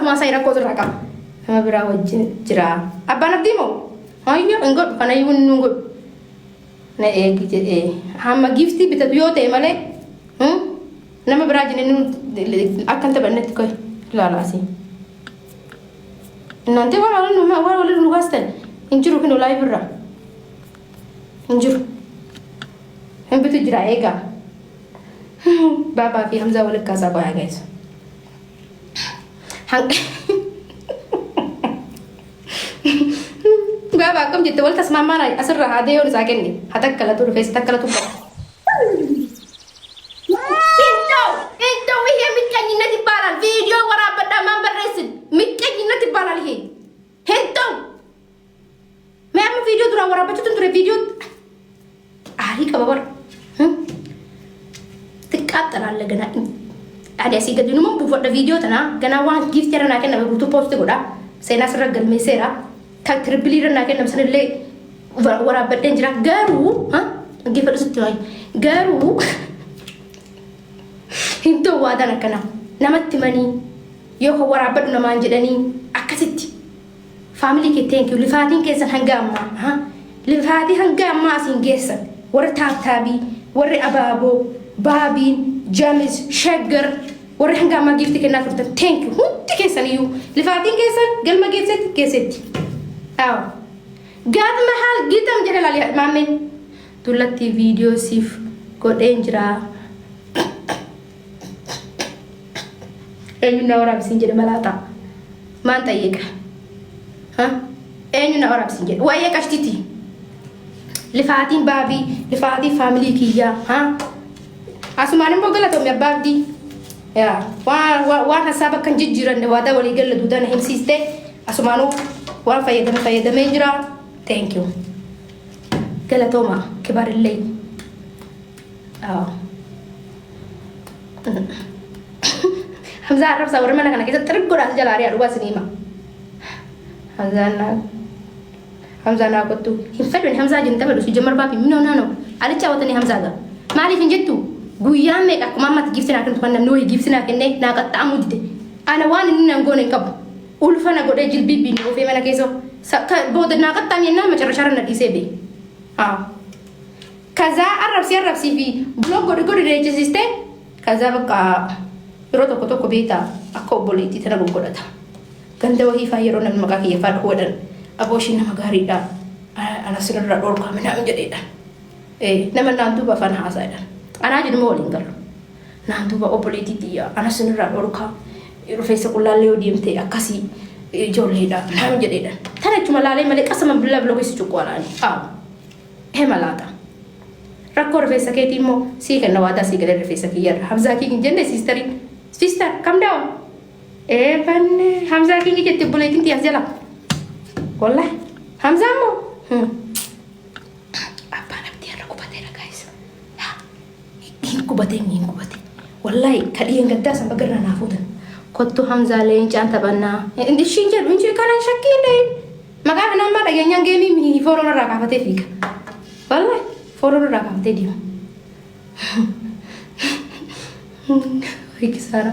ما سيرا كوز الرقم ما برا وجه جرا أبانا بديمو هاي انقول أنا يقول نقول نا إيه هم جيفتي بتبيوته ماله nama berajin ini akan terbanet kau lalasi. Nanti walau lu kasih, injur kena live berah, injur, hempu tu jera ega. Bapa fi Hamza walau kasar kau ya guys. Hang, bapa kamu jadi walau tas mama lah, asal rahade orang sakit ni, hatak kalau tu face, hatak kalau tu. Video wara pada member resin mikir nanti balal he hento memang video tu wara baca tu video hari kabar tekat terang lagi nak ada sih kadang mau buat video tanah kena wang gift cara nak kena butuh post tu dah saya nak serah gelme serah tak terbeli nak kena misalnya le wara pada jerak garu gift itu sesuai garu hento wada nak kena namatti mani yo ko wara badu na manje dani akasiti family ke thank you lifatin ke san hangama lifati hangama sin gesa war tabi war ababo babi jamis shagger war hangama gifti ke na furta thank you hunti ke san you lifatin ke san galma geset aw gad mahal gitam jere lali mamme tulati video sif ko denjra أيونا ورا بسنجد ملاتا ما أنت يك أيونا ورا بسنجد وأيك أشتتي لفاتين بابي لفاتي فاميلي كيا أسمعني بقولة توم يا بابدي يا وان حسابك كان جيران نوادا ولي قال لدودان هم سيستة أسمعنو وان فايدة ميجرا thank you قال توما كبار الليل Hamza Arab sahur mana kan kita terus gua jalan hari aduh sini mah Hamza na aku tu himfad ben Hamza jinta baru sujamar babi mino nano ada cawat ni Hamza ga mali finjetu guya me aku mama gifsina kan tuan no gifsina kan ne na kata amu dite ana wani ni ngone kap ulfa na gode jil bibi no fe mana keso bodo na kata ni na macara na disebe kaza Arab si fi blog gode register kaza baka Roto koto beta ako boleh titana gogolata ganda wahi fa yero nan makaki fa hodan aboshi na magari da ana sinar da dor ka mena menjadi da nama nantu ba fan hasa da ana jadi mo lingal nantu ba opoli titia ana sinar da dor ka iro fesa kullalle odimte akasi jolle da na menjadi da tana cuma lalai male kasama billah blog isi cukwalani hemalata rakor fesa ke timo si kan nawada si gele fesa ki yar Hamza ki jende sister come down pan Hamza ki jette boleh tinti asjala wallah Hamza mo apa nak dia aku batera guys ingku bate wallahi kadi yang gadda sampai gerna nafudan kottu Hamza le canta banna indi shinja dunje kana shakile maka na mara yang gemi mi foro na raka fate fika wallahi foro na raka fate dia Kisara